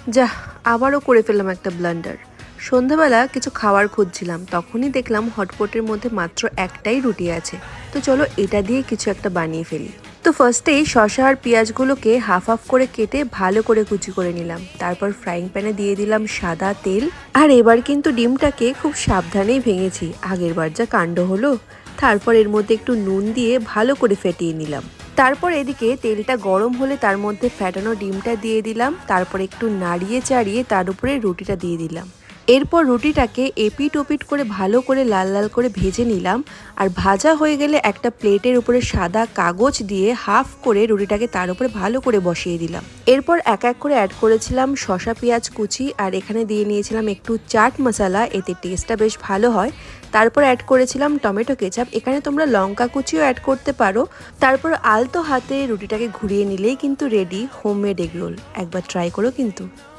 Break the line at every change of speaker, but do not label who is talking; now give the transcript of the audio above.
যাহ, আবারও করে ফেললাম একটা ব্লান্ডার। সন্ধ্যাবেলা কিছু খাবার খুঁজছিলাম, তখনই দেখলাম হটপটের মধ্যে মাত্র একটাই রুটি আছে। তো চলো এটা দিয়ে কিছু একটা বানিয়ে ফেলি। তো ফার্স্টেই শসা আর পেঁয়াজগুলোকে হাফ হাফ করে কেটে ভালো করে কুচি করে নিলাম। তারপর ফ্রাইং প্যানে দিয়ে দিলাম সাদা তেল। আর এবার কিন্তু ডিমটাকে খুব সাবধানেই ভেঙেছি, আগের বার যা কাণ্ড হলো। তারপর এর মধ্যে একটু নুন দিয়ে ভালো করে ফেটিয়ে নিলাম। তারপর এদিকে তেলটা গরম হলে তার মধ্যে ফ্যাটানো ডিমটা দিয়ে দিলাম। তারপর একটু নাড়িয়ে চাড়িয়ে তার উপরে রুটিটা দিয়ে দিলাম। এরপর রুটিটাকে এপিট ওপিট করে ভালো করে লাল লাল করে ভেজে নিলাম। আর ভাজা হয়ে গেলে একটা প্লেটের উপরে সাদা কাগজ দিয়ে হাফ করে রুটিটাকে তার উপরে ভালো করে বসিয়ে দিলাম। এরপর এক এক করে অ্যাড করেছিলাম শসা পেঁয়াজ কুচি, আর এখানে দিয়ে নিয়েছিলাম একটু চাট মশলা, এতে টেস্টটা বেশ ভালো হয়। তারপর অ্যাড করেছিলাম টমেটো কেচাপ, এখানে তোমরা লঙ্কা কুচিও অ্যাড করতে পারো। তারপর আলতো হাতে রুটিটাকে ঘুরিয়ে নিলেই কিন্তু রেডি হোমমেড এগ রোল। একবার ট্রাই করো কিন্তু।